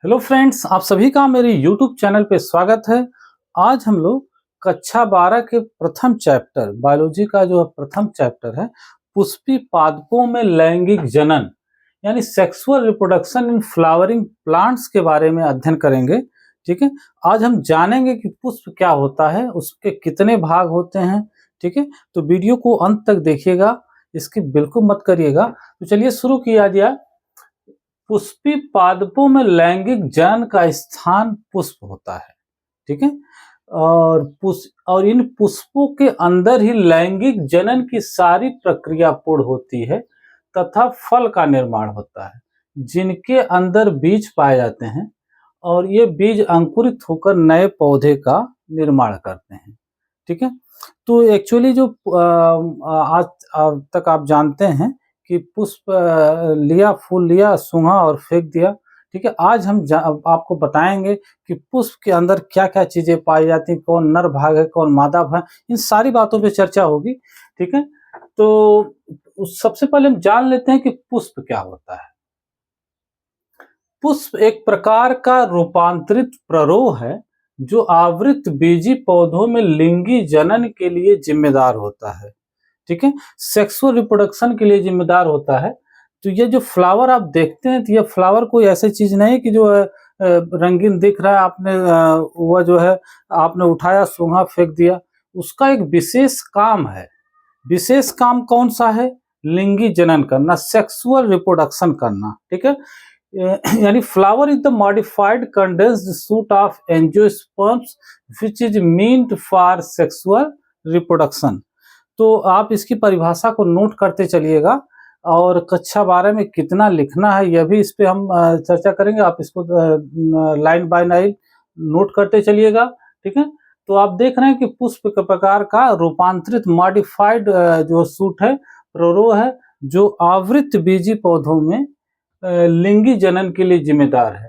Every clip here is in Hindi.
हेलो फ्रेंड्स, आप सभी का मेरे यूट्यूब चैनल पे स्वागत है। आज हम लोग कक्षा 12 के प्रथम चैप्टर बायोलॉजी का जो प्रथम चैप्टर है पुष्पी पादपों में लैंगिक जनन यानी sexual reproduction in flowering plants के बारे में अध्ययन करेंगे। ठीक है, आज हम जानेंगे कि पुष्प क्या होता है, उसके कितने भाग होते हैं। ठीक है, तो वीडियो को अंत तक देखिएगा, इसकी बिल्कुल मत करिएगा। तो चलिए शुरू किया जाए। पुष्पी पादपों में लैंगिक जनन का स्थान पुष्प होता है। ठीक है, और इन पुष्पों के अंदर ही लैंगिक जनन की सारी प्रक्रिया पूर्ण होती है तथा फल का निर्माण होता है, जिनके अंदर बीज पाए जाते हैं और ये बीज अंकुरित होकर नए पौधे का निर्माण करते हैं। ठीक है, तो एक्चुअली जो आज तक आप जानते हैं कि पुष्प लिया, फूल लिया, सूंघा और फेंक दिया। ठीक है, आज हम आपको बताएंगे कि पुष्प के अंदर क्या-क्या चीजें पाई जाती हैं, कौन नर भाग है, कौन मादा भाग, इन सारी बातों पे चर्चा होगी। ठीक है, तो सबसे पहले हम जान लेते हैं कि पुष्प क्या होता है। पुष्प एक प्रकार का रूपांतरित प्ररोह है जो आवृत बीजी पौधों में लिंगी जनन के लिए जिम्मेदार होता है। ठीक है, सेक्सुअल रिप्रोडक्शन के लिए जिम्मेदार होता है। तो ये जो फ्लावर आप देखते हैं, तो ये फ्लावर कोई ऐसी चीज नहीं कि जो है रंगीन दिख रहा है, आपने वह जो है आपने उठाया, सूंघा, फेंक दिया। उसका एक विशेष काम है। विशेष काम कौन सा है? लिंगी जनन करना, सेक्सुअल रिप्रोडक्शन करना। ठीक है, यानी flower is the modified condensed suit of angiosperms which is meant for sexual reproduction. तो आप इसकी परिभाषा को नोट करते चलिएगा और कक्षा 12 में कितना लिखना है यह भी इस पे हम चर्चा करेंगे। आप इसको लाइन बाय लाइन नोट करते चलिएगा। ठीक है, तो आप देख रहे हैं कि पुष्प के प्रकार का रूपांतरित मॉडिफाइड जो सूट है, प्रोरो है, जो आवृत बीजी पौधों में लिंगी जनन के लिए जिम्मेदार है।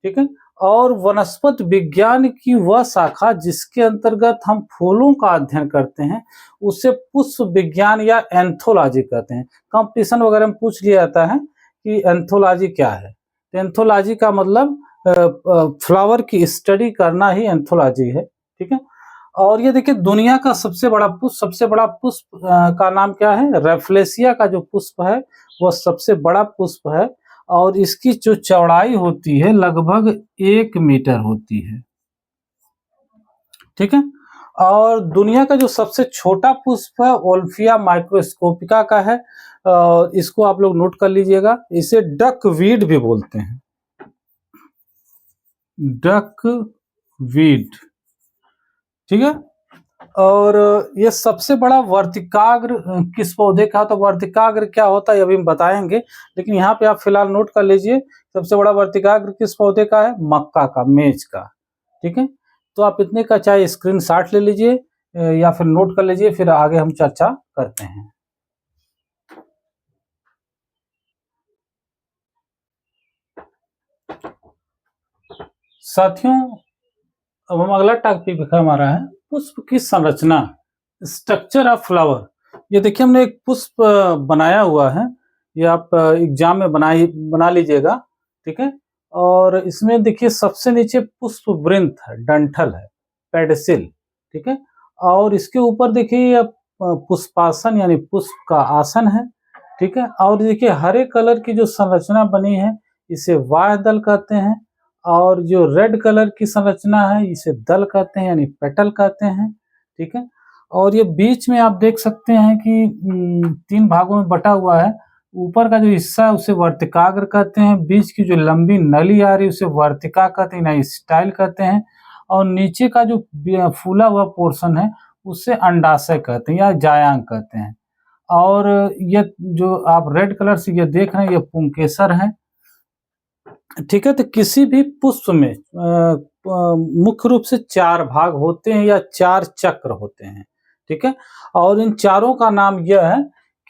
ठीक है, और वनस्पत विज्ञान की वह शाखा जिसके अंतर्गत हम फूलों का अध्ययन करते हैं उसे पुष्प विज्ञान या एंथोलॉजी कहते हैं। कंपटीशन वगैरह में पूछ लिया जाता है कि एंथोलॉजी क्या है। तो एंथोलॉजी का मतलब फ्लावर की स्टडी करना ही एंथोलॉजी है। ठीक है, और ये देखिए दुनिया का सबसे बड़ा पुष्प का नाम क्या है? रेफ्लेसिया का जो पुष्प है वह सबसे बड़ा पुष्प है और इसकी जो चौड़ाई होती है लगभग 1 मीटर होती है। ठीक है, और दुनिया का जो सबसे छोटा पुष्प है ओल्फिया माइक्रोस्कोपिका का है। इसको आप लोग नोट कर लीजिएगा। इसे डकवीड भी बोलते हैं, डकवीड। ठीक है, और ये सबसे बड़ा वर्तिकाग्र किस पौधे का? तो वर्तिकाग्र क्या होता है अभी हम बताएंगे, लेकिन यहाँ पे आप फिलहाल नोट कर लीजिए सबसे बड़ा वर्तिकाग्र किस पौधे का है? मक्का का, मेज का। ठीक है, तो आप इतने का चाहे स्क्रीनशॉट ले लीजिए या फिर नोट कर लीजिए, फिर आगे हम चर्चा करते हैं। साथियों, अब हम अगला टॉपिक हमारा है पुष्प की संरचना, स्ट्रक्चर ऑफ फ्लावर। ये देखिए हमने एक पुष्प बनाया हुआ है, ये आप एग्जाम में बना लीजिएगा। ठीक है, और इसमें देखिए सबसे नीचे पुष्प वृंत है, डंठल है, पेडिसिल। ठीक है, और इसके ऊपर देखिए पुष्पासन यानी पुष्प का आसन है। ठीक है, और देखिए हरे कलर की जो संरचना बनी है इसे वाह्य दल कहते हैं, और जो रेड कलर की संरचना है इसे दल कहते हैं यानी पेटल कहते हैं। ठीक है, और ये बीच में आप देख सकते हैं कि 3 भागों में बटा हुआ है। ऊपर का जो हिस्सा है उसे वर्तिकाग्र कहते हैं, बीच की जो लंबी नली आ रही है उसे वर्तिका कहते हैं यानी स्टाइल कहते हैं, और नीचे का जो फूला हुआ पोर्शन है उसे अंडाशय कहते हैं या जायांग कहते हैं। और ये जो आप रेड कलर से ये देख रहे हैं ये पुंकेसर है। ठीक है, तो किसी भी पुष्प में मुख्य रूप से 4 भाग होते हैं या 4 चक्र होते हैं। ठीक है, और इन चारों का नाम यह है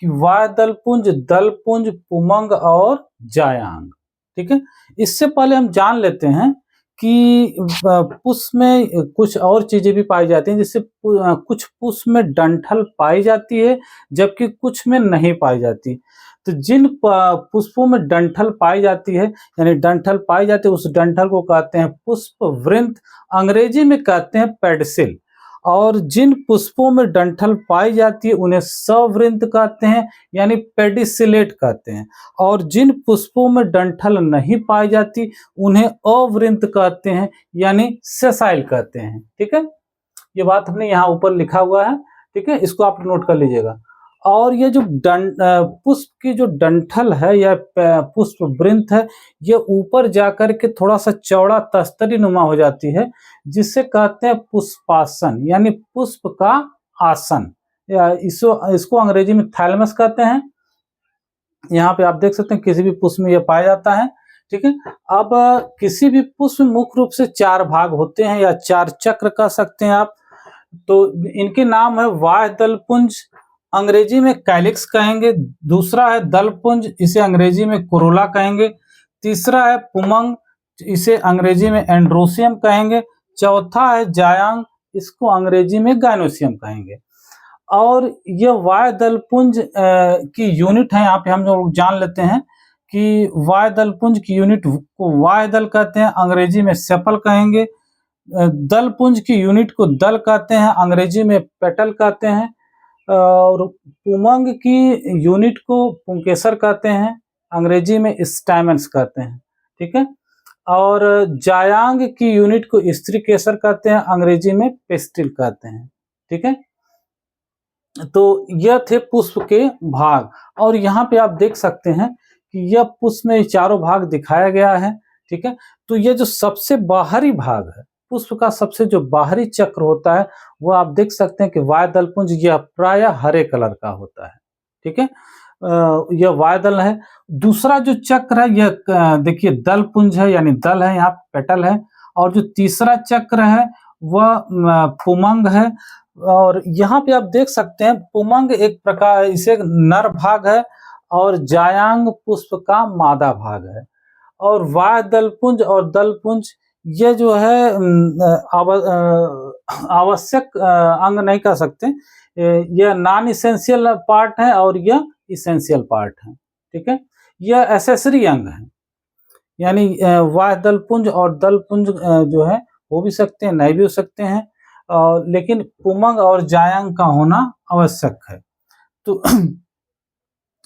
कि वायदलपुंज, दलपुंज, पुमंग और जायांग। ठीक है, इससे पहले हम जान लेते हैं कि पुष्प में कुछ और चीजें भी पाई जाती हैं, जैसे कुछ पुष्प में डंठल पाई जाती है जबकि कुछ में नहीं पाई जाती। तो जिन पुष्पों में डंठल पाई जाती है, यानी डंठल पाई जाती है, उस डंठल को कहते हैं पुष्प वृंत, अंग्रेजी में कहते हैं पेडिसिल। और जिन पुष्पों में डंठल पाई जाती है उन्हें सवृंत कहते हैं, यानी पेडिसिलेट कहते हैं। और जिन पुष्पों में डंठल नहीं पाई जाती उन्हें अवृंत कहते हैं, यानी सेसाइल कहते हैं। ठीक है, ये बात हमने यहाँ ऊपर लिखा हुआ है। ठीक है, इसको आप नोट कर लीजिएगा। और ये जो पुष्प की जो डंठल है या पुष्प वृंत है, ये ऊपर जाकर के थोड़ा सा चौड़ा तस्तरी नुमा हो जाती है, जिसे कहते हैं पुष्पासन, यानी पुष्प का आसन, या इसको अंग्रेजी में थैलेमस कहते हैं। यहाँ पे आप देख सकते हैं किसी भी पुष्प में यह पाया जाता है। ठीक है, अब किसी भी पुष्प में मुख्य रूप से 4 भाग होते हैं या 4 चक्र कह सकते हैं आप। तो इनके नाम है बाह्य दलपुंज, अंग्रेजी में कैलिक्स कहेंगे। दूसरा है दलपुंज, इसे अंग्रेजी में कोरोला कहेंगे। तीसरा है पुमंग, इसे अंग्रेजी में एंड्रोसियम कहेंगे। चौथा है जायांग, इसको अंग्रेजी में गायनोसियम कहेंगे। और ये वाय दलपुंज की यूनिट है, यहाँ पे हम लोग जान लेते हैं कि वाय दलपुंज की यूनिट को वाय दल कहते हैं, अंग्रेजी में सेपल कहेंगे। दलपुंज की यूनिट को दल कहते हैं, अंग्रेजी में पेटल कहते हैं। और पुमंग की यूनिट को पुंकेसर कहते हैं, अंग्रेजी में स्टैमेंस कहते हैं। ठीक है, और जायांग की यूनिट को स्त्रीकेसर कहते हैं, अंग्रेजी में पेस्टिल कहते हैं। ठीक है, तो यह थे पुष्प के भाग। और यहाँ पे आप देख सकते हैं कि यह पुष्प में चारों भाग दिखाया गया है। ठीक है, तो यह जो सबसे बाहरी भाग है, पुष्प का सबसे जो बाहरी चक्र होता है, वो आप देख सकते हैं कि वाय दलपुंज यह प्रायः हरे कलर का होता है। ठीक है, यह वाय दल है। दूसरा जो चक्र है यह देखिए दलपुंज है, यानी दल है, यहाँ पेटल है। और जो तीसरा चक्र है वह पुमंग है। और यहाँ पे आप देख सकते हैं पुमंग एक प्रकार, इसे नर भाग है, और जायांग पुष्प का मादा भाग है। और वाय दलपुंज और दलपुंज ये जो है आवश्यक अंग नहीं कह सकते, यह नॉन इसेंशियल पार्ट है और यह इसेंशियल पार्ट है। ठीक है, यह एसेसरी अंग है, यानी वाय दलपुंज और दलपुंज जो है हो भी सकते हैं, नहीं भी हो सकते हैं, लेकिन पुमंग और जायांग का होना आवश्यक है। तो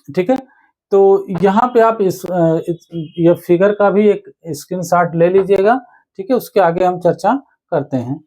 ठीक है, तो यहाँ पे आप ये फिगर का भी एक स्क्रीनशॉट ले लीजिएगा। ठीक है, उसके आगे हम चर्चा करते हैं।